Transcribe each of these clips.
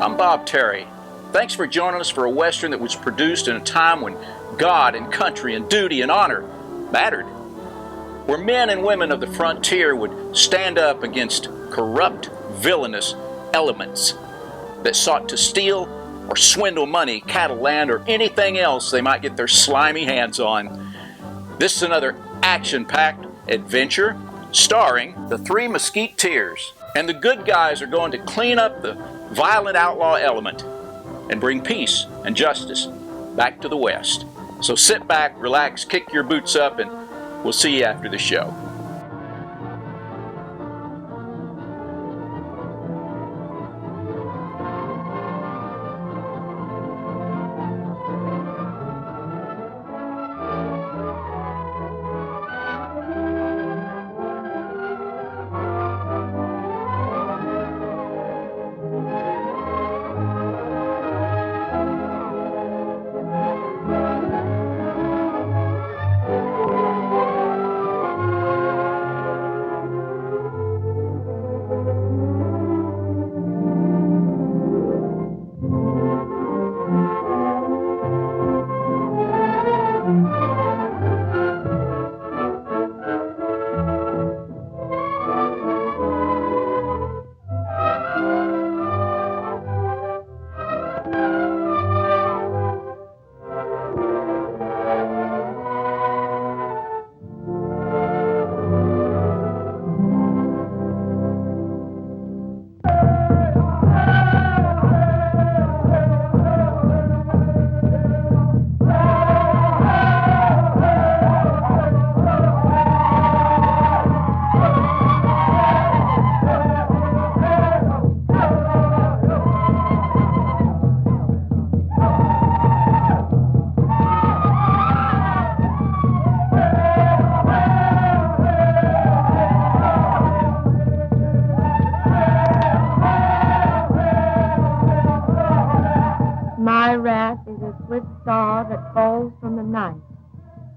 I'm Bob Terry. Thanks for joining us for a Western that was produced in a time when God and country and duty and honor mattered. Where men and women of the frontier would stand up against corrupt, villainous elements that sought to steal or swindle money, cattle, land, or anything else they might get their slimy hands on. This is another action-packed adventure starring the Three Mesquiteers. And the good guys are going to clean up the violent outlaw element and bring peace and justice back to the West. So sit back, relax, kick your boots up, and we'll see you after the show.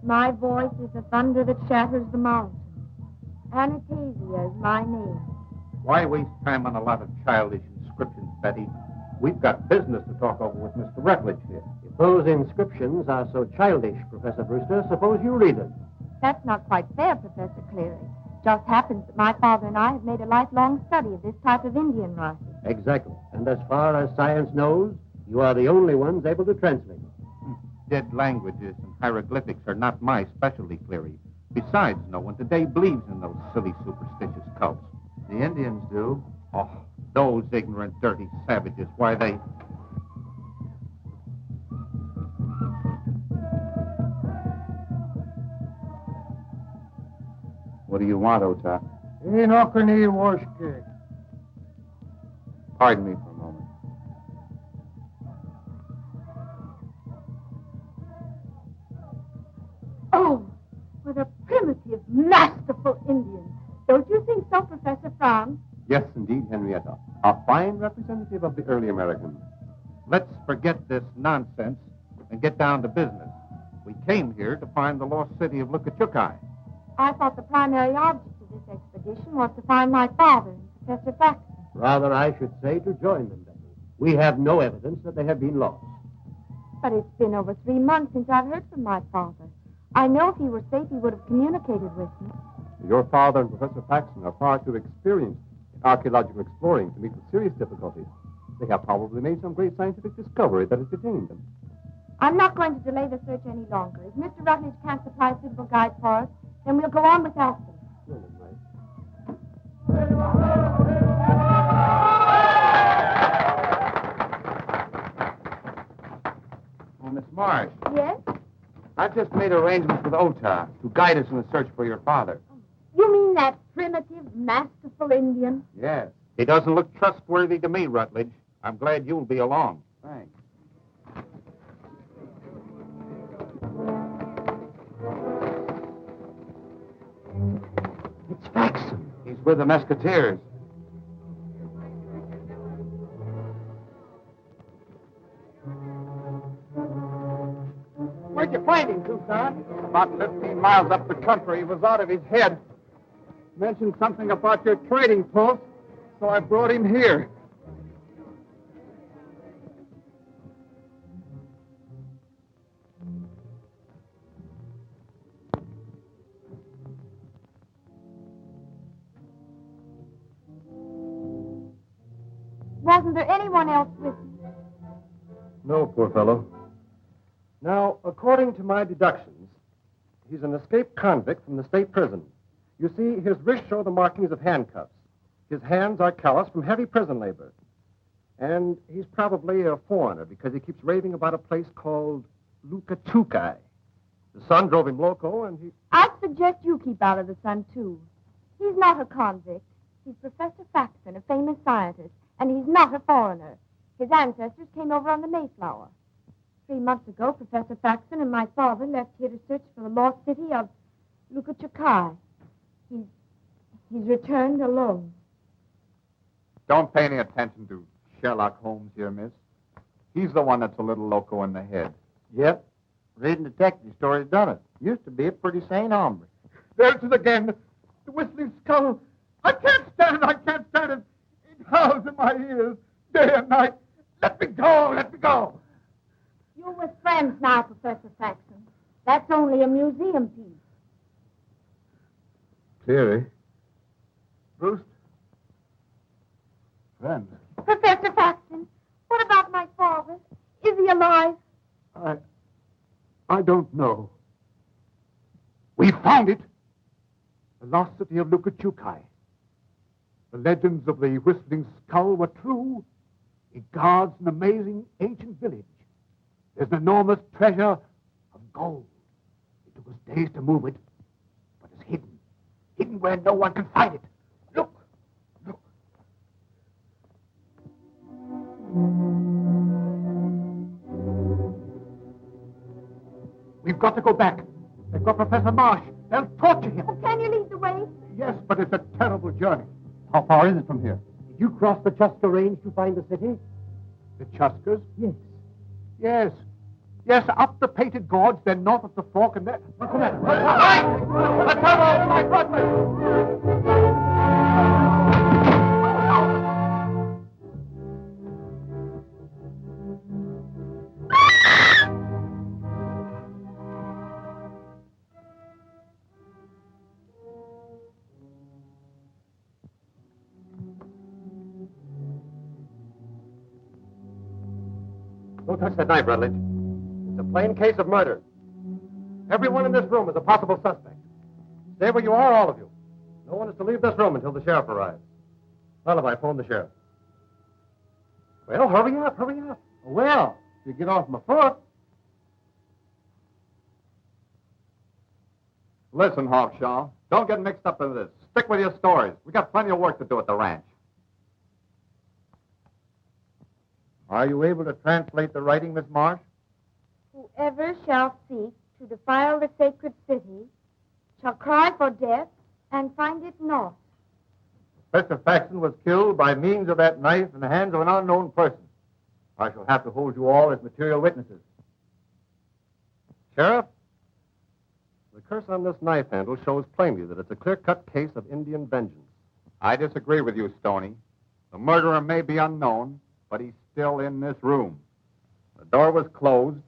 My voice is the thunder that shatters the mountain. Anastasia is my name. Why waste time on a lot of childish inscriptions, Betty? We've got business to talk over with Mr. Rutledge here. If those inscriptions are so childish, Professor Brewster, suppose you read them. That's not quite fair, Professor Cleary. Just happens that my father and I have made a lifelong study of this type of Indian writing. Exactly. And as far as science knows, you are the only ones able to translate. Dead languages and hieroglyphics are not my specialty, Cleary. Besides, no one today believes in those silly superstitious cults. The Indians do. Oh, those ignorant, dirty savages. Why, they... What do you want, Ota? Pardon me for a moment. Oh, what a primitive, masterful Indian. Don't you think so, Professor Franz? Yes, indeed, Henrietta. A fine representative of the early Americans. Let's forget this nonsense and get down to business. We came here to find the lost city of Lukachukai. I thought the primary object of this expedition was to find my father and Professor Faxton. Rather, I should say to join them, Betty. We have no evidence that they have been lost. But it's been over 3 months since I've heard from my father. I know if he were safe, he would have communicated with me. Your father and Professor Faxton are far too experienced in archaeological exploring to meet with serious difficulties. They have probably made some great scientific discovery that has detained them. I'm not going to delay the search any longer. If Mr. Rutledge can't supply a suitable guide for us, then we'll go on without them. Oh, Miss Marsh. Yes? I've just made arrangements with Ota to guide us in the search for your father. You mean that primitive, masterful Indian? Yes. He doesn't look trustworthy to me, Rutledge. I'm glad you'll be along. Thanks. It's Faxton. He's with the Mesquiteers. Where'd you find him, Tucson? About 15 miles up the country. He was out of his head. Mentioned something about your trading post, so I brought him here. Wasn't there anyone else with him? No, poor fellow. Now, according to my deductions, he's an escaped convict from the state prison. You see, his wrists show the markings of handcuffs. His hands are calloused from heavy prison labor. And he's probably a foreigner because he keeps raving about a place called Lukachukai. The son drove him loco, and he... I'd suggest you keep out of the sun, too. He's not a convict. He's Professor Faxton, a famous scientist, and he's not a foreigner. His ancestors came over on the Mayflower. 3 months ago, Professor Faxton and my father left here to search for the lost city of Lukachukai. He's returned alone. Don't pay any attention to Sherlock Holmes here, miss. He's the one that's a little loco in the head. Yep. Reading detective stories done it. Used to be a pretty sane hombre. There's it again. The whistling skull. I can't stand it. I can't stand it. It howls in my ears day and night. Let me go. Let me go. You're with friends now, Professor Faxton. That's only a museum piece. Cleary. Bruce. Friends. Professor Faxton, what about my father? Is he alive? I don't know. We found it. The lost city of Lukachukai. The legends of the Whistling Skull were true. It guards an amazing ancient village. There's an enormous treasure of gold. It took us days to move it, but it's hidden. Hidden where no one can find it. Look. Look. We've got to go back. They've got Professor Marsh. They'll torture him. Oh, can you lead the way? Yes, but it's a terrible journey. How far is it from here? Did you cross the Chuska Range to find the city? The Chuskas? Yes. Yes. Yes, up the Painted Gorge, then north of the Fork, and then... What's the matter? The tunnel! My goodness! Don't touch that knife, Rutledge. It's a plain case of murder. Everyone in this room is a possible suspect. Stay where you are, all of you. No one is to leave this room until the sheriff arrives. Lullaby, phone the sheriff. Well, hurry up, hurry up. Well, if you get off my foot. Listen, Hawkshaw, don't get mixed up in this. Stick with your stories. We got plenty of work to do at the ranch. Are you able to translate the writing, Miss Marsh? Whoever shall seek to defile the sacred city shall cry for death and find it not. Professor Faxton was killed by means of that knife in the hands of an unknown person. I shall have to hold you all as material witnesses. Sheriff, the curse on this knife handle shows plainly that it's a clear-cut case of Indian vengeance. I disagree with you, Stony. The murderer may be unknown, but he's still in this room. The door was closed,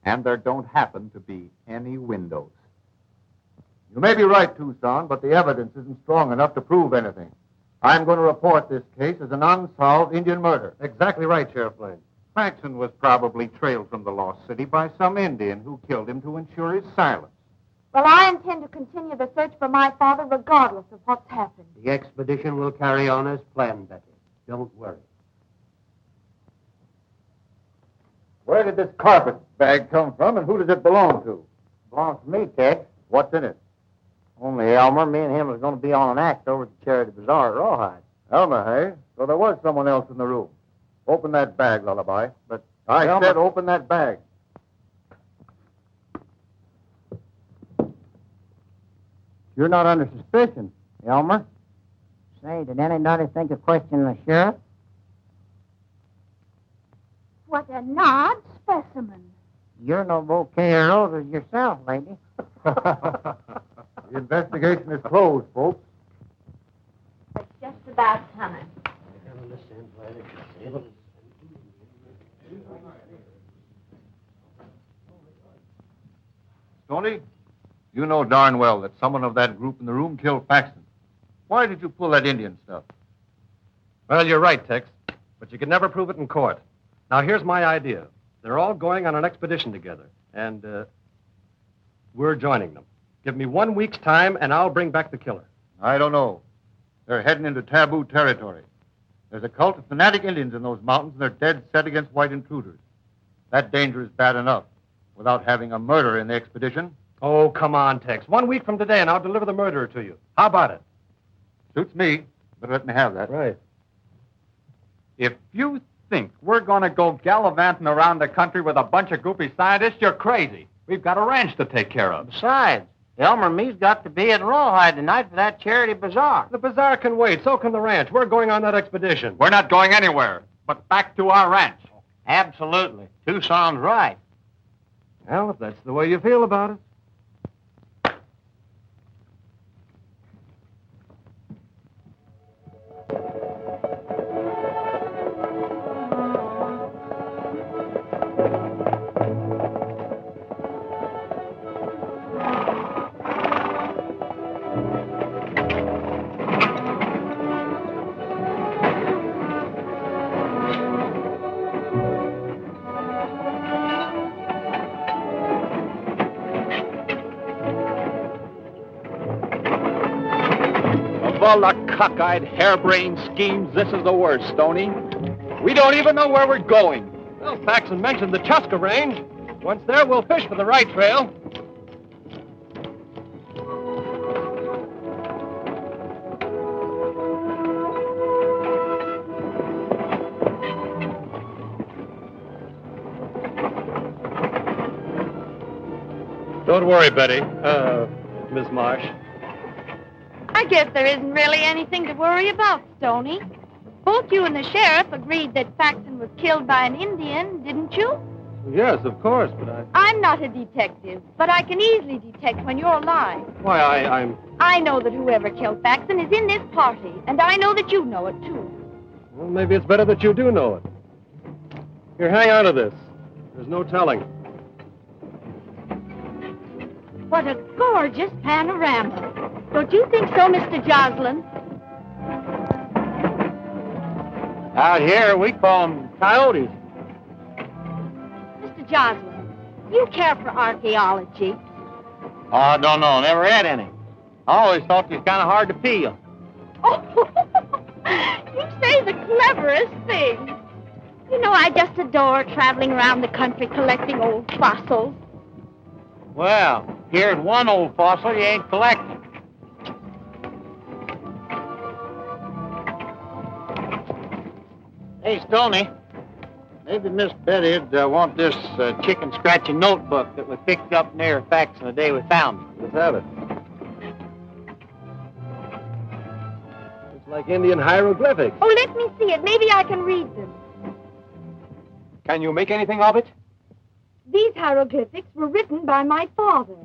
and there don't happen to be any windows. You may be right, Tucson, but the evidence isn't strong enough to prove anything. I'm going to report this case as an unsolved Indian murder. Exactly right, Sheriff Lane. Faxton was probably trailed from the lost city by some Indian who killed him to ensure his silence. Well, I intend to continue the search for my father regardless of what's happened. The expedition will carry on as planned, Betty. Don't worry. Where did this carpet bag come from, and who does it belong to? Belongs to me, Tex. What's in it? Only Elmer. Me and him was going to be on an act over at the Charity Bazaar at Rawhide. Elmer, hey? So there was someone else in the room. Open that bag, Lullaby. But I said open that bag. You're not under suspicion, Elmer. Say, did anybody think of questioning the sheriff? What an odd specimen. You're no bouquet of roses yourself, lady. The investigation is closed, folks. It's just about time. Stony, you know darn well that someone of that group in the room killed Faxton. Why did you pull that Indian stuff? Well, you're right, Tex. but you can never prove it in court. Now, here's my idea. They're all going on an expedition together, and we're joining them. Give me 1 week's time, and I'll bring back the killer. I don't know. They're heading into taboo territory. There's a cult of fanatic Indians in those mountains, and they're dead set against white intruders. That danger is bad enough without having a murderer in the expedition. Oh, come on, Tex. 1 week from today, and I'll deliver the murderer to you. How about it? Suits me, but let me have that. Right. If you think we're going to go gallivanting around the country with a bunch of goofy scientists, you're crazy. We've got a ranch to take care of. Besides, Elmer and me's got to be at Rawhide tonight for that charity bazaar. The bazaar can wait. So can the ranch. We're going on that expedition. We're not going anywhere, but back to our ranch. Absolutely. Tucson's right. Well, if that's the way you feel about it. Of all the cockeyed, harebrained schemes, this is the worst, Stony. We don't even know where we're going. Well, Faxton mentioned the Chuska Range. Once there, we'll fish for the right trail. Don't worry, Betty. Miss Marsh. I guess there isn't really anything to worry about, Stony. Both you and the sheriff agreed that Faxton was killed by an Indian, didn't you? Yes, of course, but I'm not a detective, but I can easily detect when you're lying. Why, I'm... I know that whoever killed Faxton is in this party, and I know that you know it, too. Well, maybe it's better that you do know it. Here, hang on to this. There's no telling. What a gorgeous panorama. Don't you think so, Mr. Joslin? Out here, we call them coyotes. Mr. Joslin, you care for archaeology. Oh, I don't know. Never had any. I always thought it was kind of hard to peel. Oh, you say the cleverest thing. You know, I just adore traveling around the country collecting old fossils. Well, here's one old fossil you ain't collecting. Hey, Stony, maybe Miss Betty'd want this chicken-scratching notebook that we picked up near Faxton the day we found it. Let's have it. It's like Indian hieroglyphics. Oh, let me see it. Maybe I can read them. Can you make anything of it? These hieroglyphics were written by my father.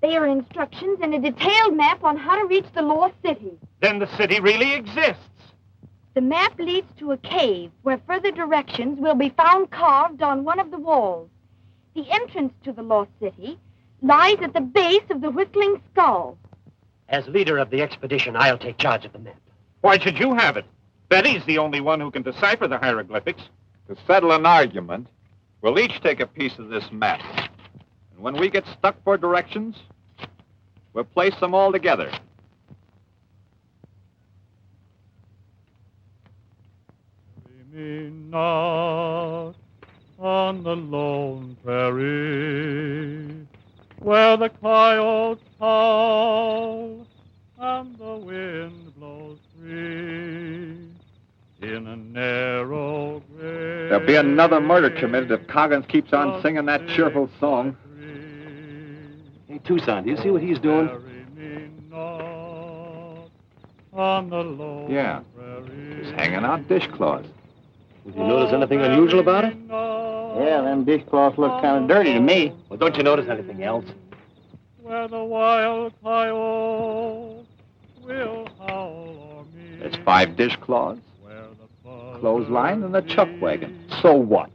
They are instructions and a detailed map on how to reach the lost city. Then the city really exists. The map leads to a cave where further directions will be found carved on one of the walls. The entrance to the lost city lies at the base of the Whistling Skull. As leader of the expedition, I'll take charge of the map. Why should you have it? Betty's the only one who can decipher the hieroglyphics. To settle an argument, we'll each take a piece of this map. And when we get stuck for directions, we'll place them all together. Me not on the lone prairie, where the coyotes howl and the wind blows free. In a narrow grave. There'll be another murder committed if Coggins keeps on singing that cheerful song. Hey, Tucson, do you see what he's doing? Yeah. He's hanging out dishcloths. Did you notice anything unusual about it? Yeah, them dishcloths look kind of dirty to me. Well, don't you notice anything else? Where the wild coyote will howl o'er me. There's 5 dishcloths, clothesline, and a chuck wagon. So what?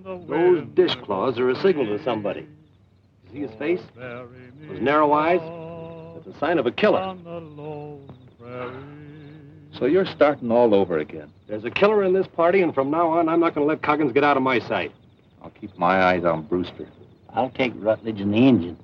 Those dishcloths are a signal to somebody. See his face? Those narrow eyes? That's a sign of a killer. So you're starting all over again. There's a killer in this party, and from now on, I'm not going to let Coggins get out of my sight. I'll keep my eyes on Brewster. I'll take Rutledge and the engine.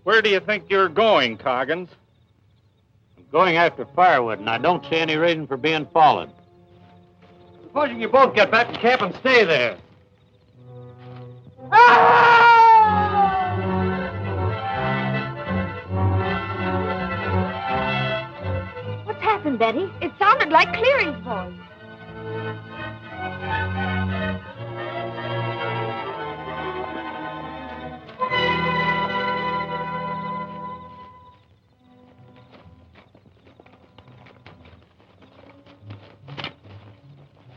Where do you think you're going, Coggins? I'm going after firewood, and I don't see any reason for being followed. Supposing you both get back to camp and stay there. What's happened, Betty? It sounded like Cleary's voice.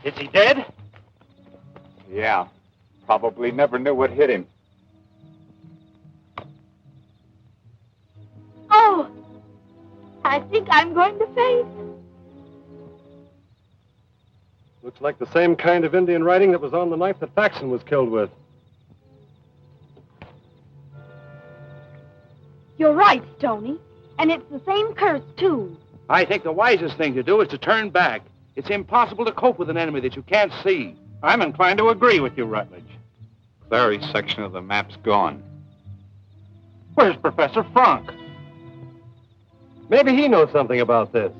Is he dead? Yeah. Probably never knew what hit him. Oh, I think I'm going to faint. Looks like the same kind of Indian writing that was on the knife that Faxton was killed with. You're right, Stony. And it's the same curse, too. I think the wisest thing to do is to turn back. It's impossible to cope with an enemy that you can't see. I'm inclined to agree with you, Rutledge. Clary's section of the map's gone. Where's Professor Frank? Maybe he knows something about this.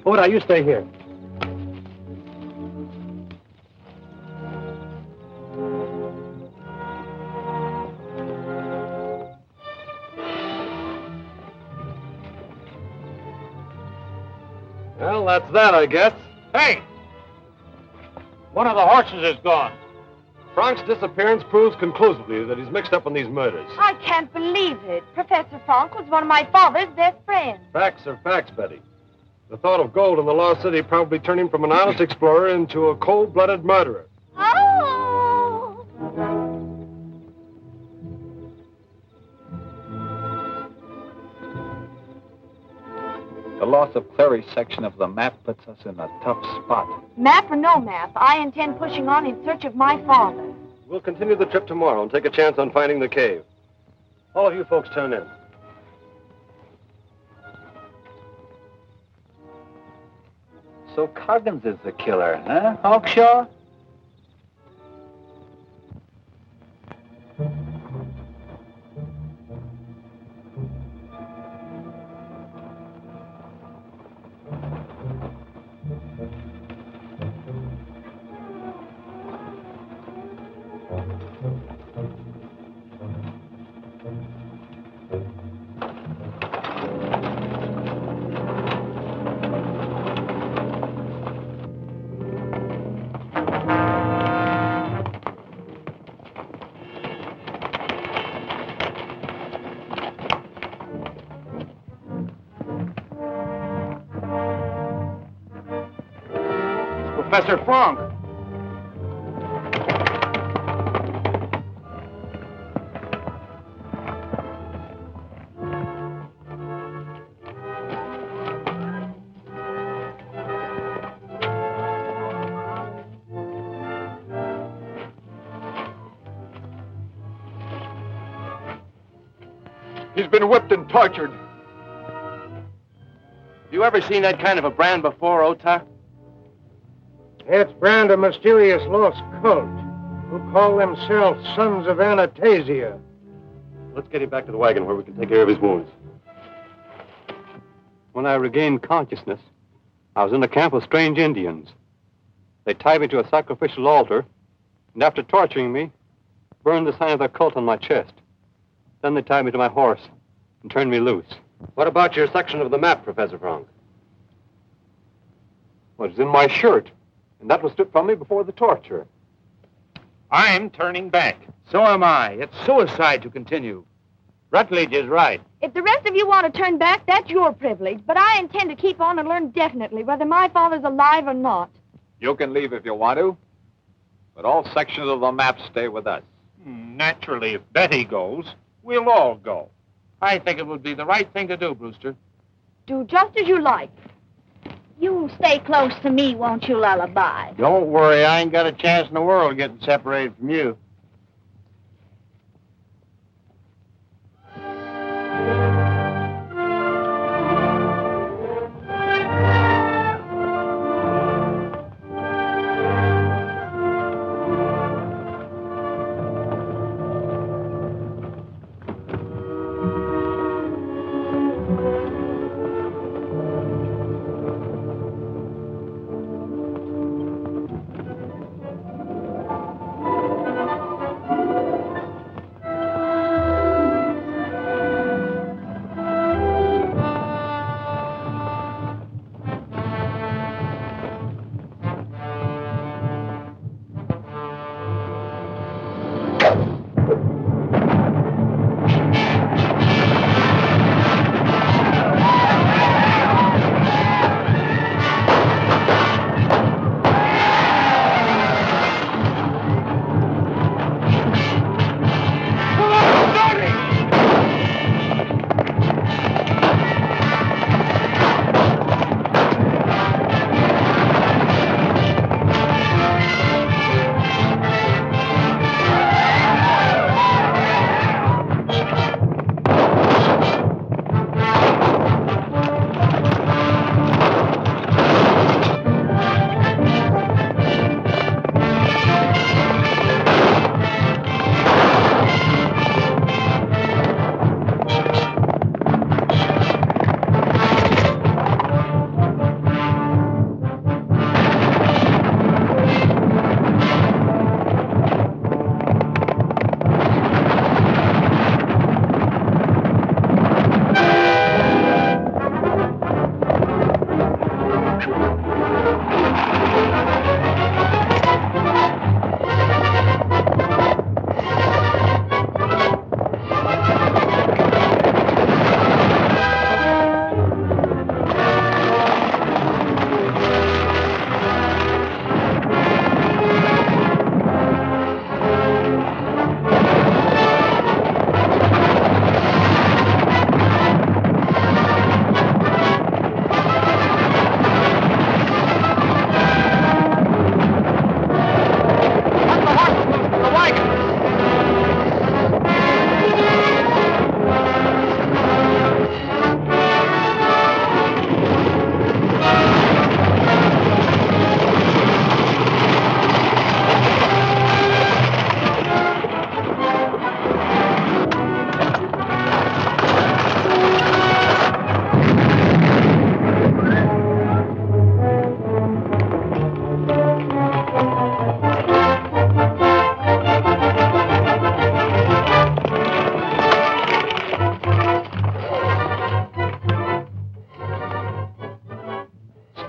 Oda, you stay here. Well, that's that, I guess. Hey! One of the horses is gone. Frank's disappearance proves conclusively that he's mixed up in these murders. I can't believe it. Professor Frank was one of my father's best friends. Facts are facts, Betty. The thought of gold in the Lost City probably turned him from an honest explorer into a cold-blooded murderer. Oh! The loss of Clary's section of the map puts us in a tough spot. Map or no map, I intend pushing on in search of my father. We'll continue the trip tomorrow and take a chance on finding the cave. All of you folks turn in. So Coggins is the killer, huh, Hawkshaw? Professor Frank. He's been whipped and tortured. You ever seen that kind of a brand before, Ota? It's brand a mysterious lost cult who call themselves Sons of Anastasia. Let's get him back to the wagon where we can take care of his wounds. When I regained consciousness, I was in a camp of strange Indians. They tied me to a sacrificial altar, and after torturing me, burned the sign of their cult on my chest. Then they tied me to my horse and turned me loose. What about your section of the map, Professor Frank? Well, it was in my shirt, and that was stripped from me before the torture. I'm turning back. So am I. It's suicide to continue. Rutledge is right. If the rest of you want to turn back, that's your privilege. But I intend to keep on and learn definitely whether my father's alive or not. You can leave if you want to, but all sections of the map stay with us. Naturally, if Betty goes, we'll all go. I think it would be the right thing to do, Brewster. Do just as you like. You'll stay close to me, won't you, Lullaby? Don't worry, I ain't got a chance in the world getting separated from you.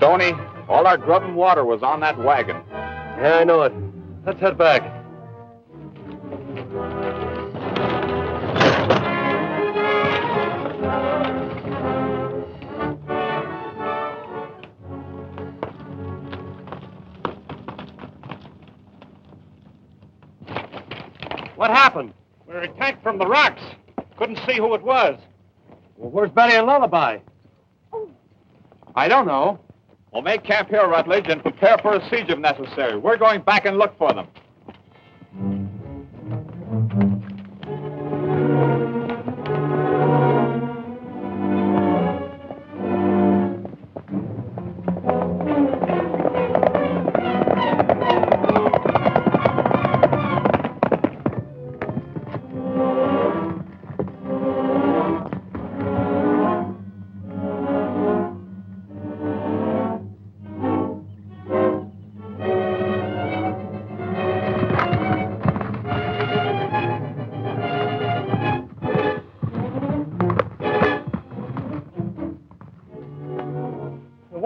Stony, all our grub and water was on that wagon. Yeah, I know it. Let's head back. What happened? We were attacked from the rocks. Couldn't see who it was. Well, where's Betty and Lullaby? I don't know. We'll make camp here, Rutledge, and prepare for a siege if necessary. We're going back and look for them.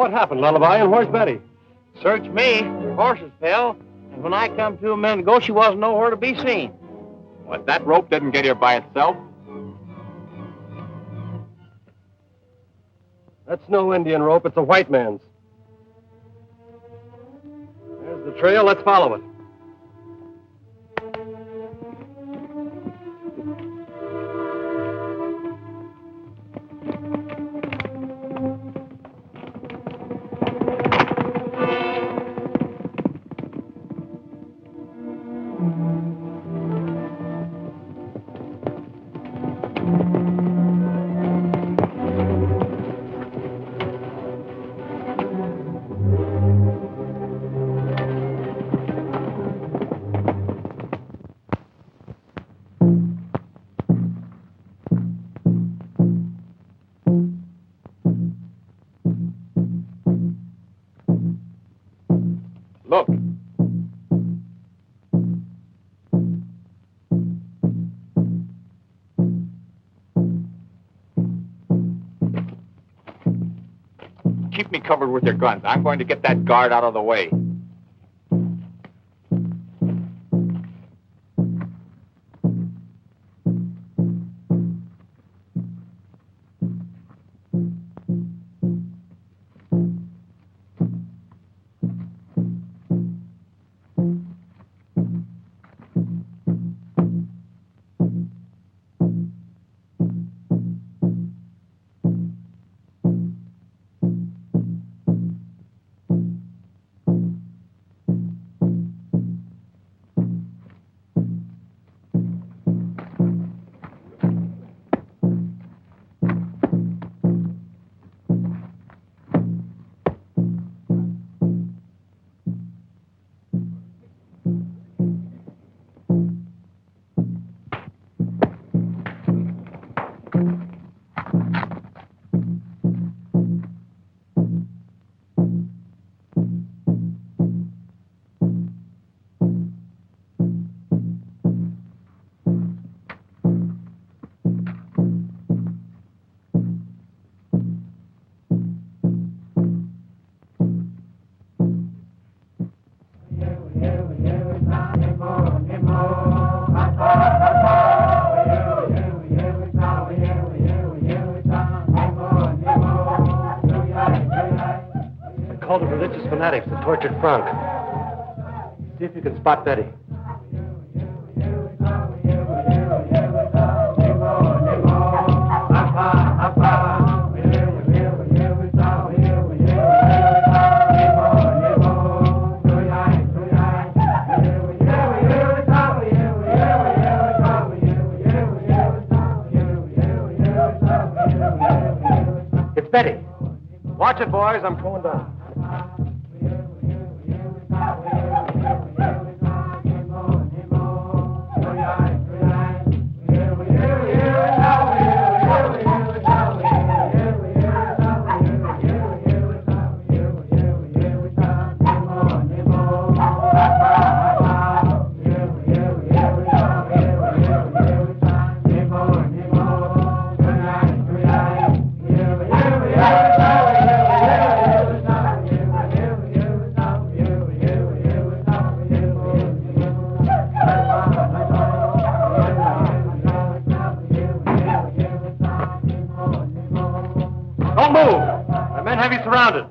what happened, Lullaby, and where's Betty? Search me. Her horses fell, and when I come to a minute ago, she wasn't nowhere to be seen. What, that rope didn't get here by itself? That's no Indian rope. It's a white man's. There's the trail. Let's follow it. Look. Keep me covered with your guns. I'm going to get that guard out of the way. Fanatics that tortured Frank. See if you can spot Betty. It's Betty. Watch it, boys. I'm going down. Don't move! My men have you surrounded.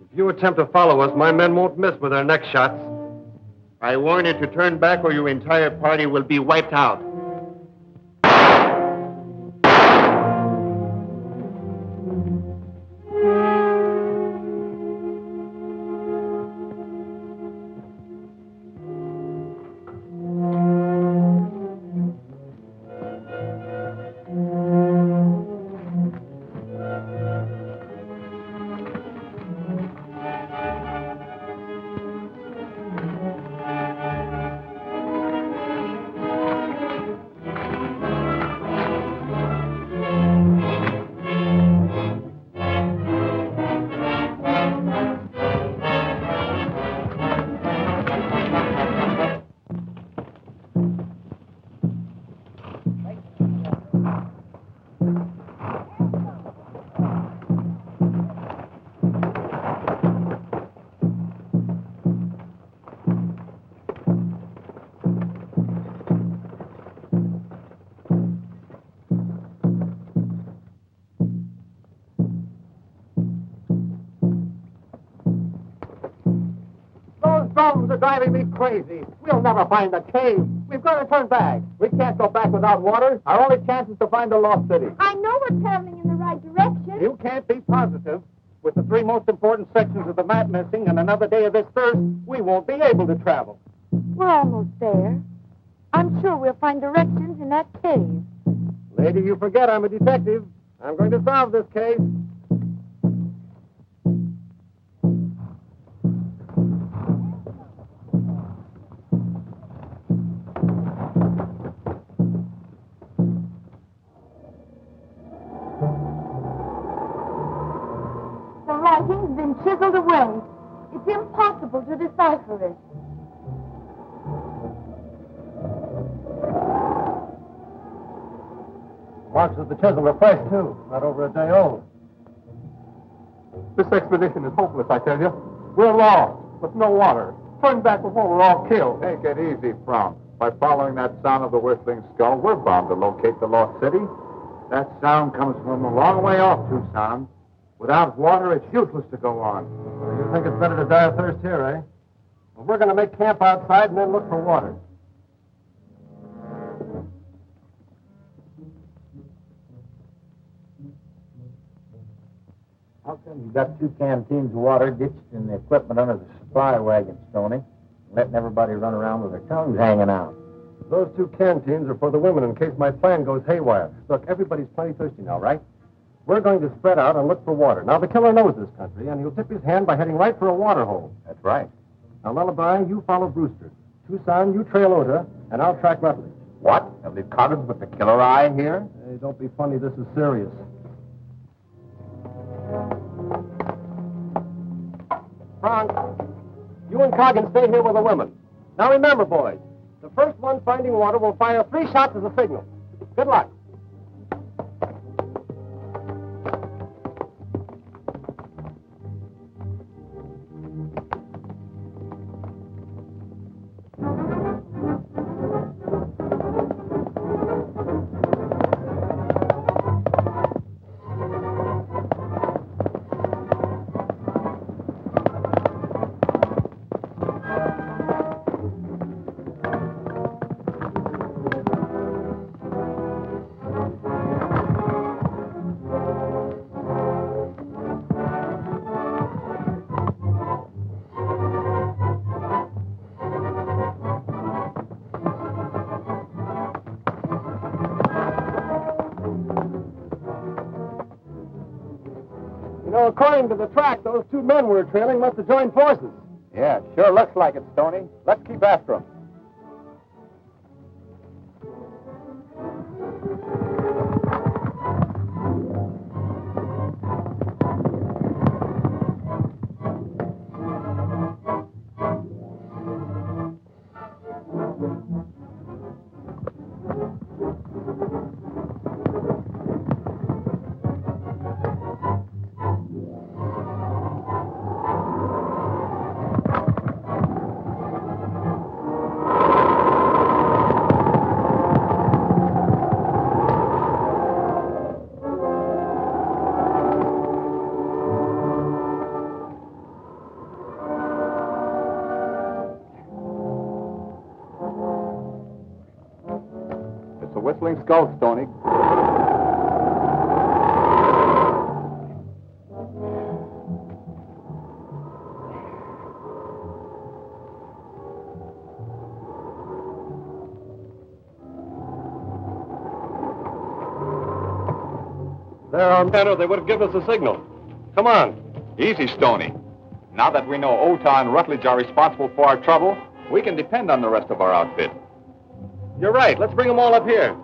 If you attempt to follow us, my men won't miss with their next shots. I warn you to turn back or your entire party will be wiped out. storms are driving me crazy. We'll never find the cave. We've got to turn back. We can't go back without water. Our only chance is to find the lost city. I know we're traveling in the right direction. You can't be positive. With the three most important sections of the map missing and another day of this thirst, we won't be able to travel. We're almost there. I'm sure we'll find directions in that cave. Lady, you forget I'm a detective. I'm going to solve this case. The writing's been chiseled away. It's impossible to decipher it. Marks of the chisel are fresh, too. Not over a day old. This expedition is hopeless, I tell you. We're lost, with no water. Turn back before we're all killed. Take it easy, Frank. By following that sound of the Whistling Skull, we're bound to locate the lost city. That sound comes from a long way off Tucson. Without water, it's useless to go on. So you think it's better to die of thirst here, eh? Well, we're going to make camp outside and then look for water. How come you got 2 canteens of water ditched in the equipment under the supply wagon, Stony? Letting everybody run around with their tongues hanging out. Those 2 canteens are for the women in case my plan goes haywire. Look, everybody's plenty thirsty now, right? We're going to spread out and look for water. Now, the killer knows this country, and he'll tip his hand by heading right for a water hole. That's right. Now, Lullaby, you follow Brewster. Tucson, you trail Ota, and I'll track Rutledge. What? Have they caught us with the killer eye here? Hey, don't be funny. This is serious. Frank, you and Corrigan stay here with the women. Now, remember, boys, the first one finding water will fire 3 shots as a signal. Good luck. According to the track, those 2 men we're trailing must have joined forces. Yeah, sure looks like it, Stony. Let's keep after them. Whistling Skull, Stony. There are men, or they would have given us a signal. Come on. Easy, Stony. Now that we know Ota and Rutledge are responsible for our trouble, we can depend on the rest of our outfit. You're right. Let's bring them all up here.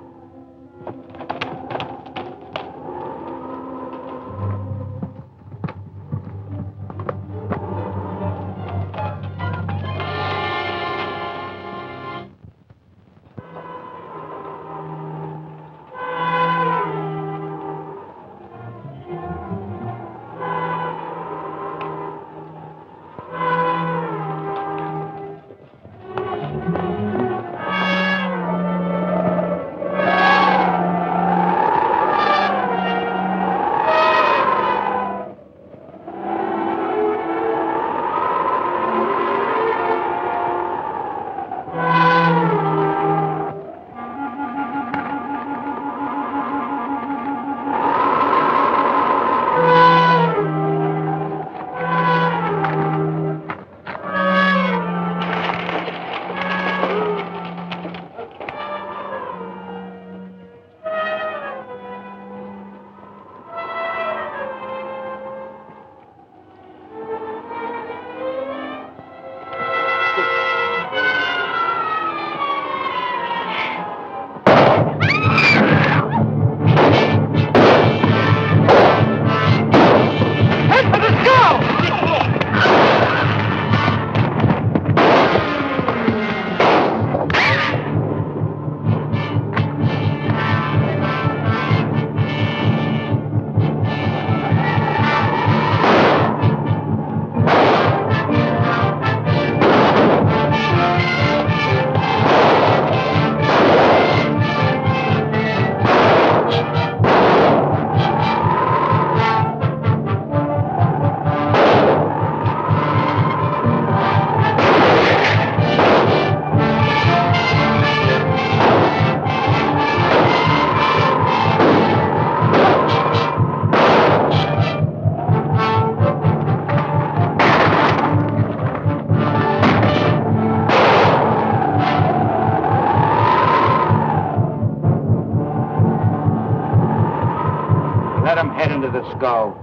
So,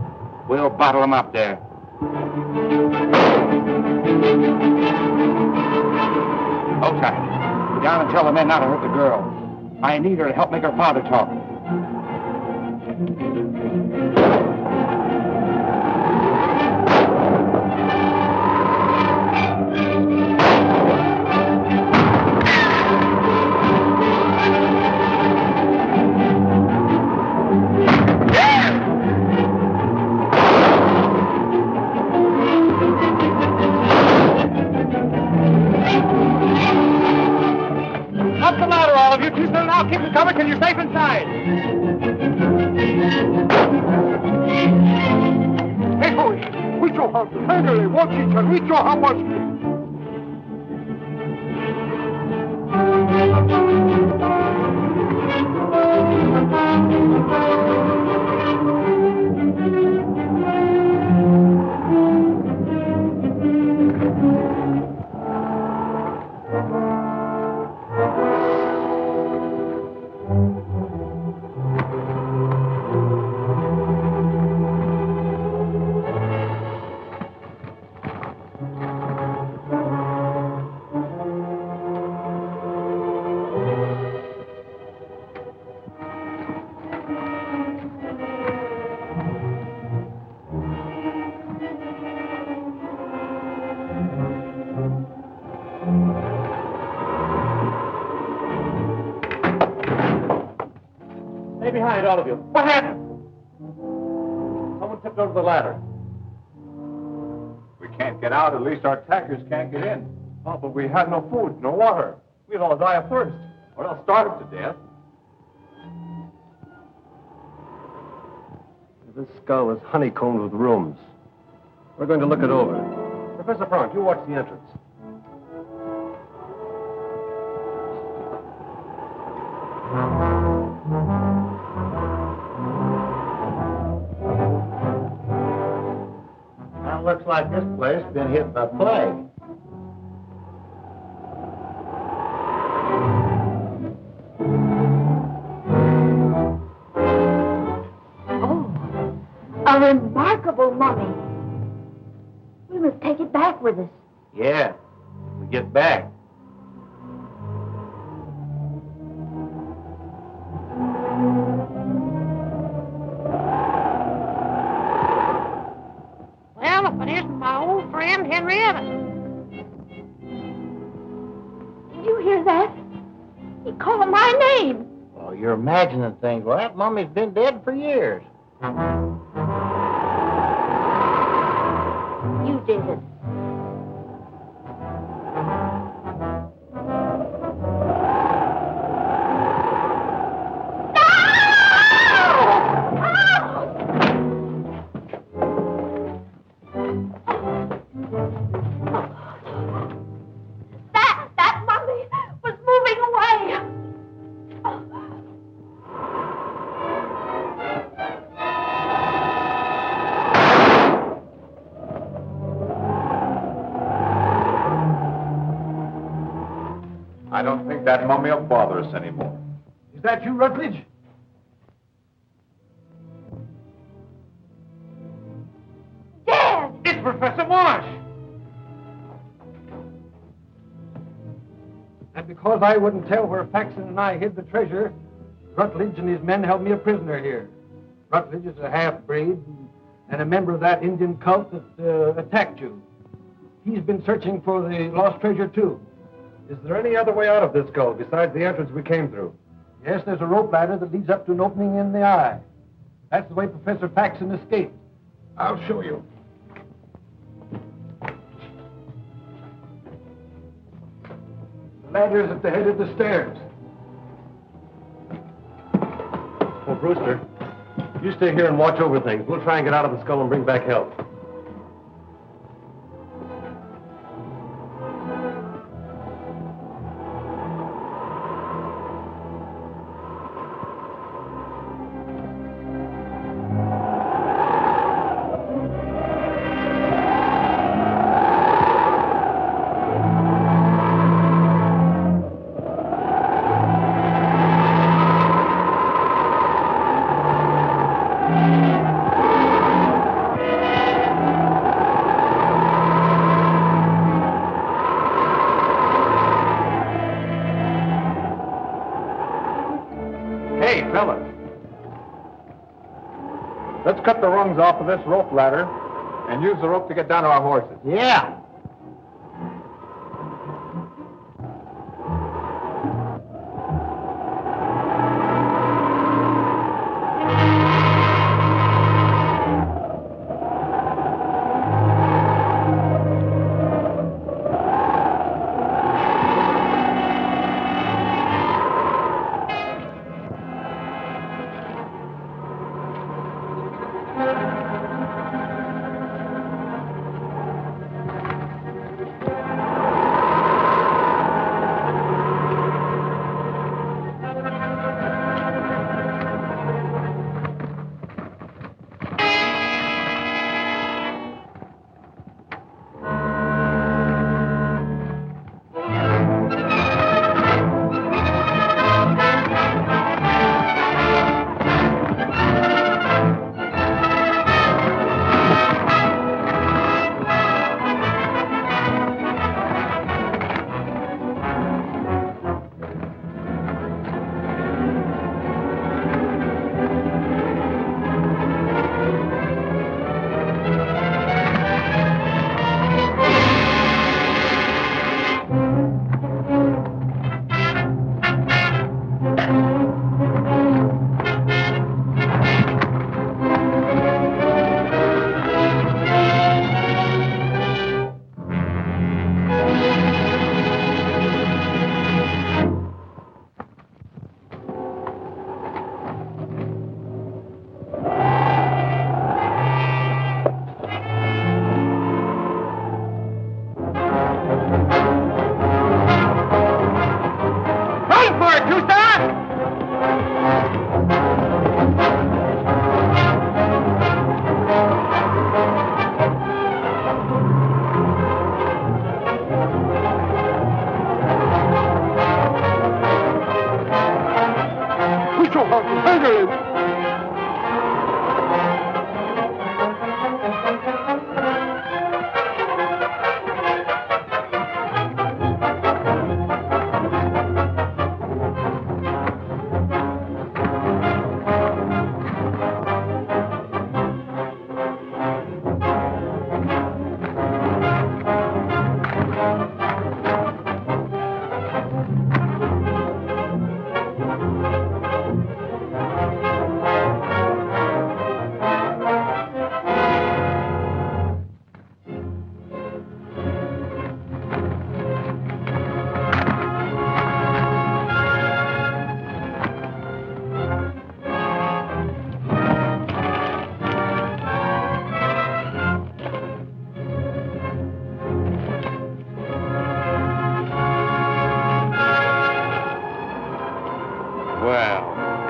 we'll bottle them up there. Hold tight. Go down and tell the men not to hurt the girl. I need her to help make her father talk. Up the ladder, all of you. Too soon now. Keep them covered till you're safe inside. Hey, hoy! We show how tenderly watch each other. We show how much. Stay behind, all of you. What happened? Someone tipped over the ladder. We can't get out. At least our attackers can't get in. Oh, but we had no food, no water. We'd all die of thirst. Or else starve to death. This skull is honeycombed with rooms. We're going to look it over. Professor Frank, you watch the entrance. Now, looks like this place has been hit by plague. A remarkable mummy. We must take it back with us. Yeah, we get back. Well, if it isn't my old friend Henrietta. Did you hear that? He called my name. Oh, you're imagining things. Well, that mummy's been dead for years. You did it. That mummy was moving away. I don't think that mummy will bother us anymore. Is that you, Rutledge? Dead! It's Professor Marsh. And because I wouldn't tell where Faxton and I hid the treasure, Rutledge and his men held me a prisoner here. Rutledge is a half-breed and a member of that Indian cult that attacked you. He's been searching for the lost treasure, too. Is there any other way out of this skull besides the entrance we came through? Yes, there's a rope ladder that leads up to an opening in the eye. That's the way Professor Faxton escaped. I'll show you. The ladder is at the head of the stairs. Oh, Brewster, you stay here and watch over things. We'll try and get out of the skull and bring back help. things off of this rope ladder and use the rope to get down to our horses. Yeah.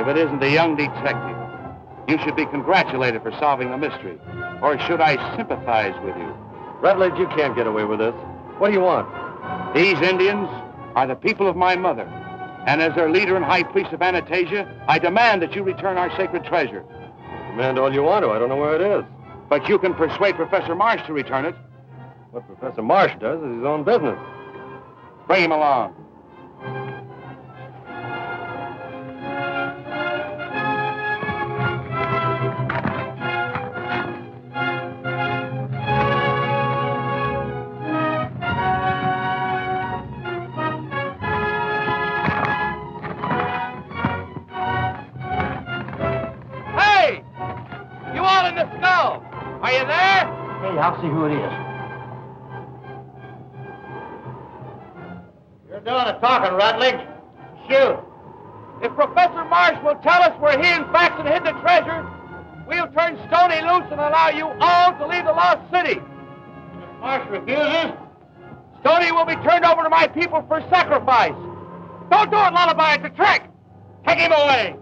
If it isn't the young detective, you should be congratulated for solving the mystery. Or should I sympathize with you? Rutledge, you can't get away with this. What do you want? These Indians are the people of my mother. And as their leader and high priest of Anastasia, I demand that you return our sacred treasure. Demand all you want to. I don't know where it is. But you can persuade Professor Marsh to return it. What Professor Marsh does is his own business. Bring him along. Are you there? Hey, I'll see who it is. You're doing the talking, Rutledge. Shoot. If Professor Marsh will tell us where he and Faxton hid the treasure, we'll turn Stony loose and allow you all to leave the lost city. If Marsh refuses, Stony will be turned over to my people for sacrifice. Don't do it, Lullaby. It's a trick. Take him away.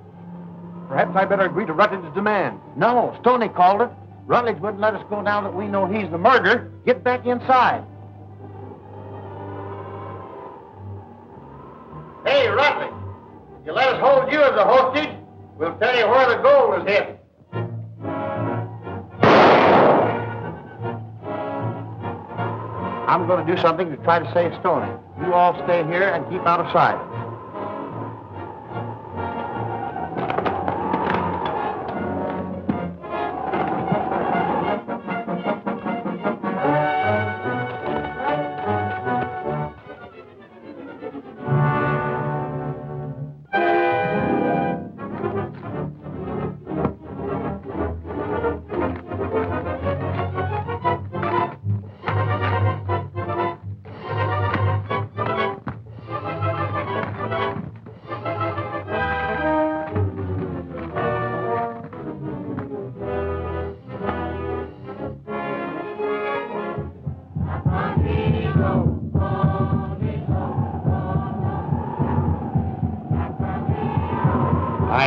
Perhaps I better agree to Rutledge's demand. No, Stony called it. Rutledge wouldn't let us go now that we know he's the murderer. Get back inside. Hey, Rutledge, if you let us hold you as a hostage, we'll tell you where the gold is hidden. I'm going to do something to try to save Stony. You all stay here and keep out of sight.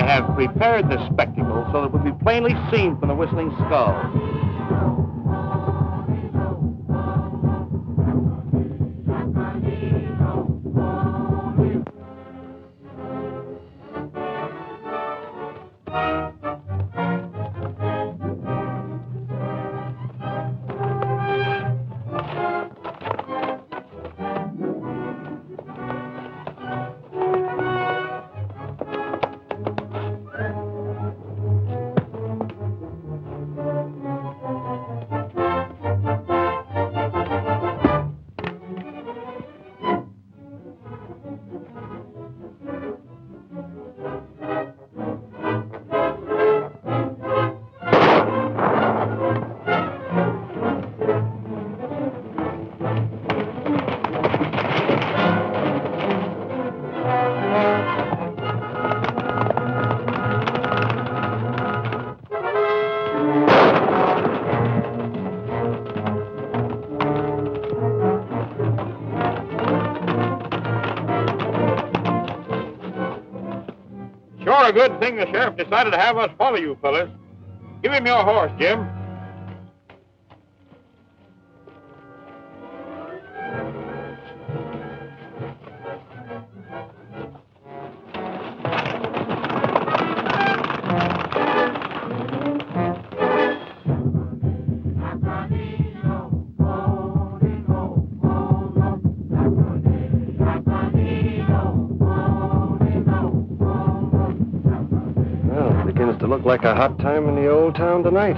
have prepared this spectacle so that it would be plainly seen from the Whistling Skull. Sure a good thing the sheriff decided to have us follow you fellas. Give him your horse, Jim. Begins to look like a hot time in the old town tonight.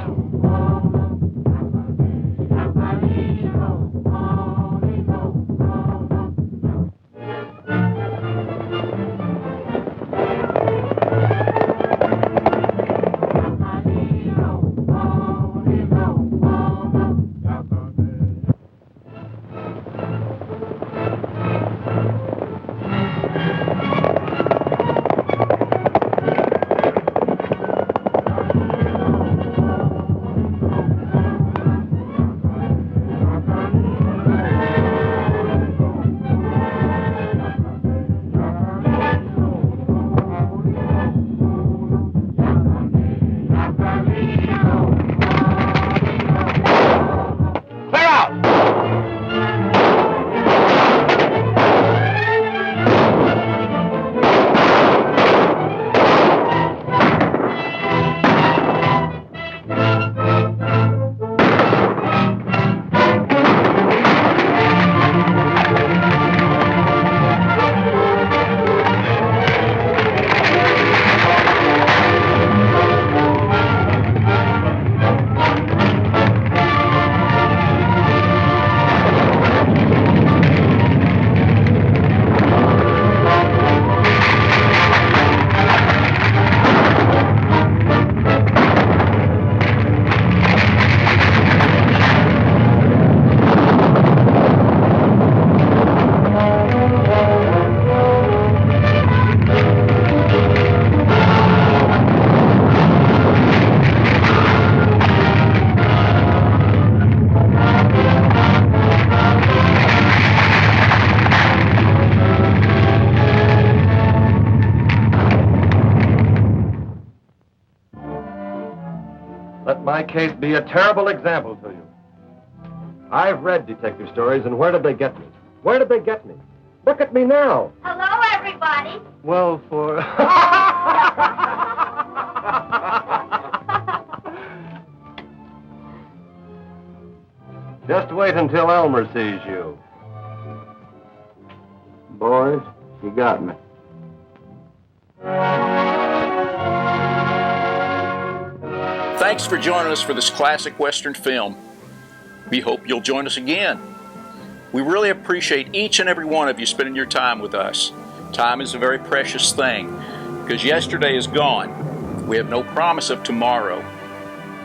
Let my case be a terrible example to you. I've read detective stories, and where did they get me? Where did they get me? Look at me now. Hello, everybody. Well, for... Just wait until Elmer sees you. Boys, you got me. Thanks for joining us for this classic Western film. We hope you'll join us again. We really appreciate each and every one of you spending your time with us. Time is a very precious thing, because yesterday is gone. We have no promise of tomorrow,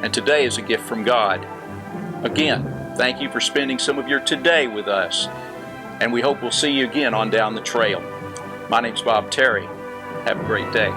and today is a gift from God. Again, thank you for spending some of your today with us, and we hope we'll see you again on down the trail. My name's Bob Terry. Have a great day.